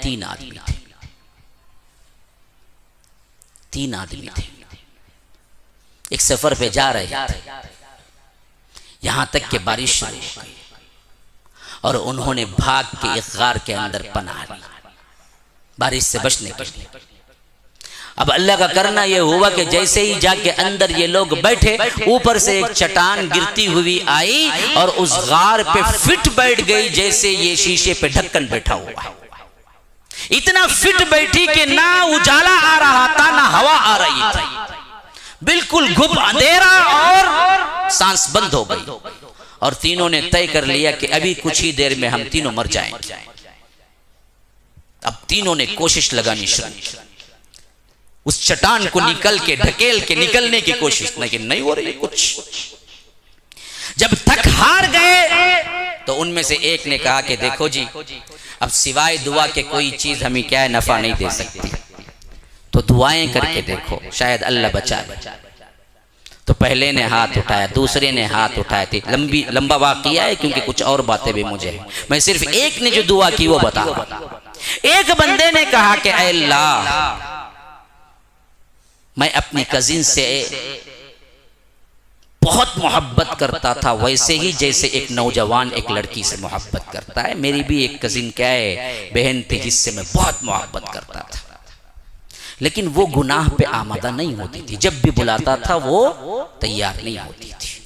3 آدمی تھے، 3 آدمی تھے، ایک سفر پہ جا رہے تھے، یہاں تک کہ بارش شروع ہو گئی اور انہوں نے بھاگ کے ایک غار کے اندر پناہ لی بارش سے بچنے کے لیے۔ اب اللہ کا کرنا یہ ہوا کہ جیسے ہی جا کے اندر یہ لوگ بیٹھے، اوپر سے ایک چٹان گرتی ہوئی آئی اور اس غار پہ فٹ بیٹھ گئی جیسے یہ شیشے پہ ڈھکن بیٹھا ہوا ہے۔ اتنا فٹ بیٹھی کہ نہ اجالا آ رہا تھا نہ ہوا آ رہی تھی، بالکل گھپ اندھیرا اور سانس بند ہو گئی، اور تینوں نے طے کر لیا کہ ابھی کچھ ہی دیر میں ہم تینوں مر جائیں گے۔ اب تینوں نے کوشش لگانی شروع کی، اس چٹان کو نکل کے ڈھکیل کے نکلنے کی کوشش، لیکن نہیں ہو رہی کچھ۔ جب تھک ہار گئے تو ان میں سے ایک نے کہا کہ دیکھو جی، اب سوائے دعا کے کوئی چیز ہمیں کیا ہے نفع نہیں دے سکتی، تو دعائیں کر کے دیکھو شاید اللہ بچا لے۔ تو پہلے نے ہاتھ اٹھایا، دوسرے نے ہاتھ اٹھائے تھے، لمبا واقعہ ہے کیونکہ کچھ اور باتیں بھی مجھے ہیں، میں صرف ایک نے جو دعا کی وہ بتا رہا ہوں۔ ایک بندے نے کہا کہ اے اللہ، میں اپنی کزن سے بہت محبت کرتا تھا، ویسے ہی جیسے ایک نوجوان ایک لڑکی سے محبت کرتا ہے۔ میری بھی ایک کزن کیا ہے بہن تھی جس سے میں بہت محبت کرتا تھا، لیکن وہ گناہ پہ آمادہ نہیں ہوتی تھی، جب بھی بلاتا تھا وہ تیار نہیں ہوتی تھی۔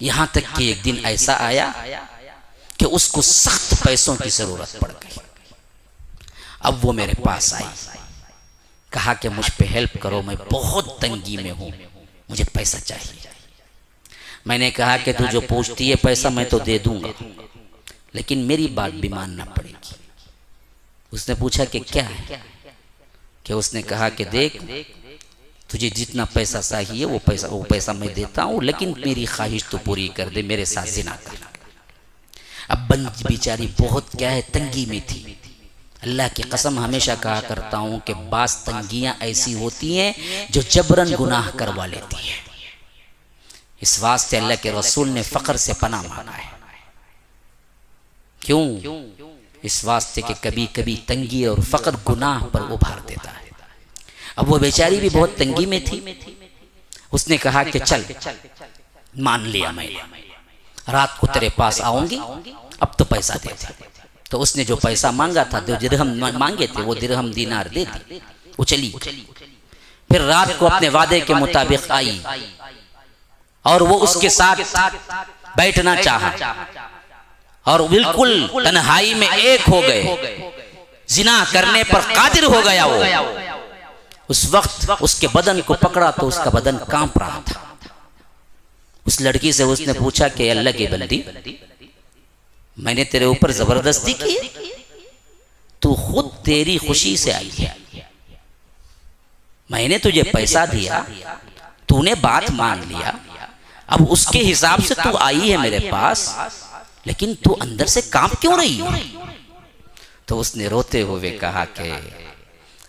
یہاں تک کہ ایک دن ایسا آیا کہ اس کو سخت پیسوں کی ضرورت پڑ گئی۔ اب وہ میرے پاس آئی، کہا کہ مجھ پہ ہیلپ کرو، میں بہت تنگی میں ہوں، مجھے پیسہ چاہیے۔ میں نے کہا کہ تو جو پوچھتی ہے پیسہ میں تو دے دوں گا، لیکن میری بات بھی ماننا پڑے گی۔ اس نے پوچھا کہ کیا ہے؟ کہ اس نے کہا کہ دیکھ، تجھے جتنا پیسہ چاہیے وہ پیسہ میں دیتا ہوں، لیکن میری خواہش تو پوری کر دے، میرے ساتھ زنا کر۔ اب بند بیچاری بہت کیا ہے تنگی میں تھی۔ اللہ کی قسم ہمیشہ کہا کرتا ہوں کہ بعض تنگیاں ایسی ہوتی ہیں جو جبرن گناہ کروا لیتی ہیں۔ اس واسطے اللہ کے رسول نے فقر سے پناہ مانگا ہے۔ کیوں؟ اس واسطے کہ کبھی کبھی تنگی اور فقر گناہ پر ابھار دیتا ہے۔ اب وہ بیچاری بھی بہت تنگی میں تھی، اس نے کہا کہ چل، مان لیا میں، رات کو تیرے پاس آؤں گی، اب تو پیسہ دے دے۔ تو اس نے جو پیسہ مانگا تھا، جو درہم مانگے تھے، وہ درہم دینار دے دی، وہ چلی۔ پھر رات کو اپنے وعدے کے مطابق آئی اور وہ اس کے ساتھ بیٹھنا چاہا، اور بالکل تنہائی میں ایک ہو گئے، زنا کرنے پر قادر ہو گیا وہ۔ اس وقت اس کے بدن کو پکڑا تو اس کا بدن کانپ رہا تھا۔ اس لڑکی سے اس نے پوچھا کہ اللہ کی بندی، میں نے تیرے اوپر زبردستی کی، تو خود تیری خوشی سے آئی ہے، میں نے تجھے پیسہ دیا، تو نے بات مان لیا، اب اس کے حساب سے تو آئی ہے میرے پاس، لیکن تو اندر سے کانپ کیوں رہی ہے؟ تو اس نے روتے ہوئے کہا کہ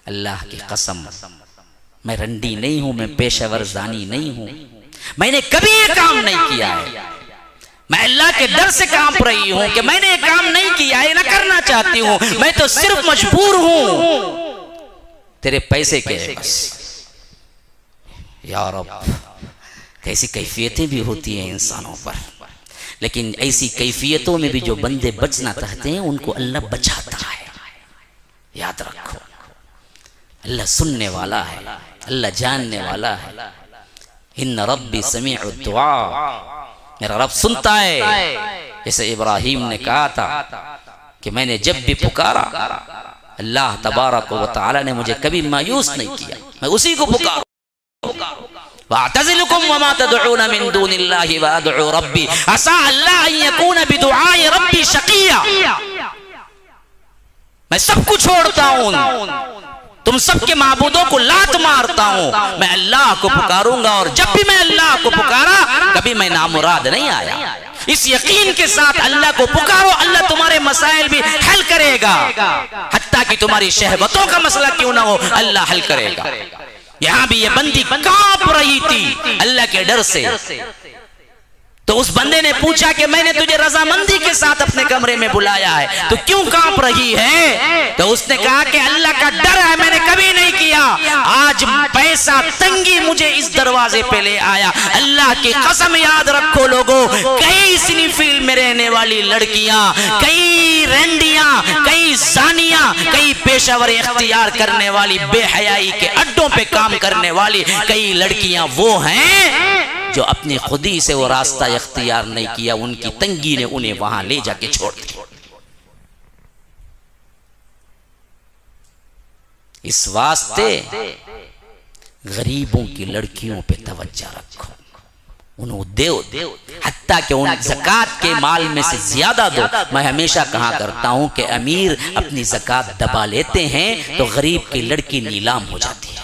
اللہ کی قسم، میں رنڈی نہیں ہوں، میں پیشہ ور زانی نہیں ہوں، میں نے کبھی یہ کام نہیں کیا ہے، میں اللہ کے ڈر سے کانپ رہی ہوں کہ میں نے یہ کام نہیں کیا ہے، نہ کرنا چاہتی ہوں، میں تو صرف مجبور ہوں تیرے پیسے کے بس۔ یا رب، کیسی کیفیتیں بھی ہوتی ہیں انسانوں پر، لیکن ایسی کیفیتوں میں بھی جو بندے بچنا چاہتے ہیں ان کو اللہ بچاتا ہے۔ یاد رکھو، اللہ سننے والا ہے، اللہ جاننے والا ہے۔ ان ربی سمیع الدعاء، میرا رب سنتا ہے۔ جیسے ابراہیم نے کہا تھا کہ میں نے جب بھی پکارا، اللہ تبارک و تعالی نے مجھے کبھی مایوس نہیں کیا، میں اسی کو پکاروں۔ وَاعْتَزِلُكُمْ وَمَا تَدْعُونَ مِن دُونِ اللَّهِ وَأَدْعُو رَبِّي عَسَىٰ أَلَّا أَن يَكُونَ بِدُعَاءِ رَبِّي شَقِيًّا۔ میں سب کو چھوڑتا ہوں، تم سب کے معبودوں کو لات مارتا ہوں، میں اللہ کو پکاروں گا، اور جب بھی میں اللہ کو پکارا کبھی میں نامراد نہیں آیا۔ اس یقین کے ساتھ اللہ کو پکارو، اللہ تمہارے مسائل بھی حل کرے گا، حتیٰ کہ تمہاری شہوتوں کا مسئلہ کیوں نہ ہو اللہ حل کرے گا۔ یہاں بھی یہ بندی کانپ رہی تھی اللہ کے ڈر سے، تو اس بندے نے پوچھا کہ میں نے تجھے رضامندی کے ساتھ اپنے کمرے میں بلایا ہے تو کیوں کانپ رہی ہے؟ تو اس نے کہا کہ اللہ کا ڈر ہے، میں نے کبھی نہیں کیا، آج پیسہ تنگی مجھے اس دروازے پہ لے آیا۔ اللہ کی قسم یاد رکھو لوگوں، کئی سنیفیل میں رہنے والی لڑکیاں، کئی رینڈیاں، کئی زانیاں، کئی پیشہ ور اختیار کرنے والی، بے حیائی کے اڈوں پہ کام کرنے والی کئی لڑکیاں وہ ہیں جو اپنی خودی سے وہ راستہ اختیار نہیں کیا، ان کی تنگی نے انہیں وہاں لے جا کے چھوڑ دیا۔ اس واسطے غریبوں کی لڑکیوں پہ توجہ رکھو، انہوں دیو، حتیٰ کہ ان زکاة کے مال میں سے زیادہ دو۔ میں ہمیشہ کہا کرتا ہوں کہ امیر اپنی زکاة دبا لیتے ہیں تو غریب کی لڑکی نیلام ہو جاتی ہے۔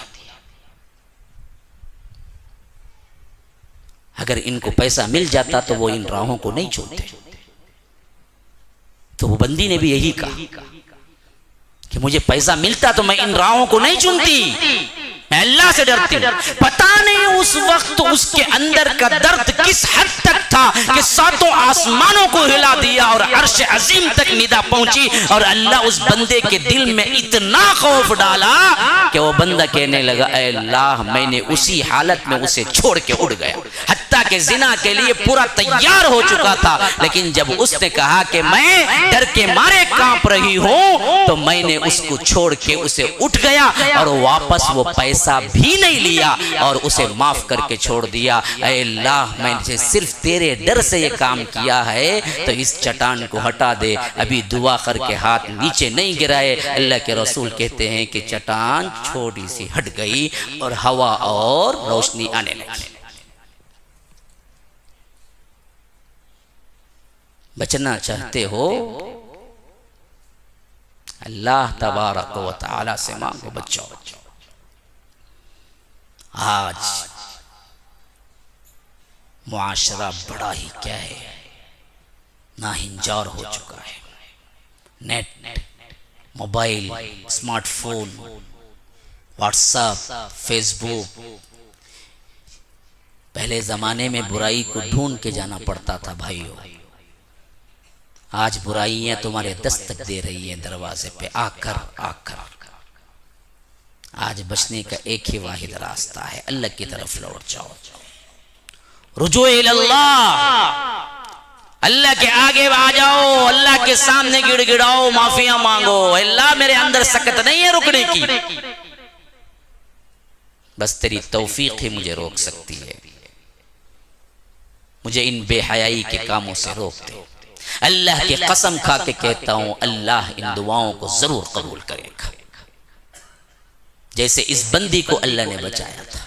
اگر ان کو پیسہ مل جاتا تو وہ ان راہوں کو نہیں چھوڑتے۔ تو وہ بندی نے بھی یہی کہا کہ مجھے پیسہ ملتا تو میں ان راہوں کو نہیں چنتی، میں اللہ سے ڈرتی ہوں۔ پتہ نہیں اس وقت اس کے اندر کا درد کس حد تک تھا کہ ساتوں آسمانوں کو ہلا دیا اور عرش عظیم تک ندا پہنچی، اور اللہ اس بندے کے دل میں اتنا خوف ڈالا کہ وہ بندہ کہنے لگا اے اللہ میں نے اسی حالت میں اسے چھوڑ کے اڑ گیا، حتیٰ کہ زنا کے لیے پورا تیار ہو چکا تھا، لیکن جب اس نے کہا کہ میں ڈر کے مارے کانپ رہی ہوں تو میں نے اس کو چھوڑ کے اسے اٹھ گیا اور واپس وہ پیسہ بھی نہیں لیا اور اسے معاف کر کے چھوڑ دیا۔ اے اللہ میں نے صرف تیرے ڈر سے یہ کام کیا ہے تو اس چٹان کو ہٹا دے۔ ابھی دعا کر کے ہاتھ نیچے نہیں گرائے، اللہ کے رسول کہتے ہیں کہ چٹان چھوٹی سی ہٹ گئی اور ہوا اور روشنی آنے لگی۔ بچنا چاہتے ہو اللہ تبارک و تعالی سے مانگو، بچو۔ آج معاشرہ بڑا ہی کیا ہے ناہنجار ہو چکا ہے۔ Net, mobile, smart phone, WhatsApp, Facebook. پہلے زمانے میں برائی کو ڈھونڈ کے جانا پڑتا تھا بھائیو، آج برائیاں تمہارے دستک دے رہی ہیں دروازے پہ آ کر۔ آج بچنے کا ایک ہی واحد راستہ ہے، اللہ کی طرف لوٹ جاؤ، رجوع اللہ، اللہ کے آگے آ جاؤ، اللہ کے سامنے گڑ گڑاؤ، معافیاں مانگو۔ اللہ میرے اندر سکت نہیں ہے رکنے کی، بس تیری توفیق ہی مجھے روک سکتی ہے، مجھے ان بے حیائی کے کاموں سے روک دے۔ اللہ کی قسم کھا کے کہتا ہوں اللہ ان دعاؤں کو ضرور قبول کرے گا، جیسے اس بندی کو اللہ نے بچایا تھا۔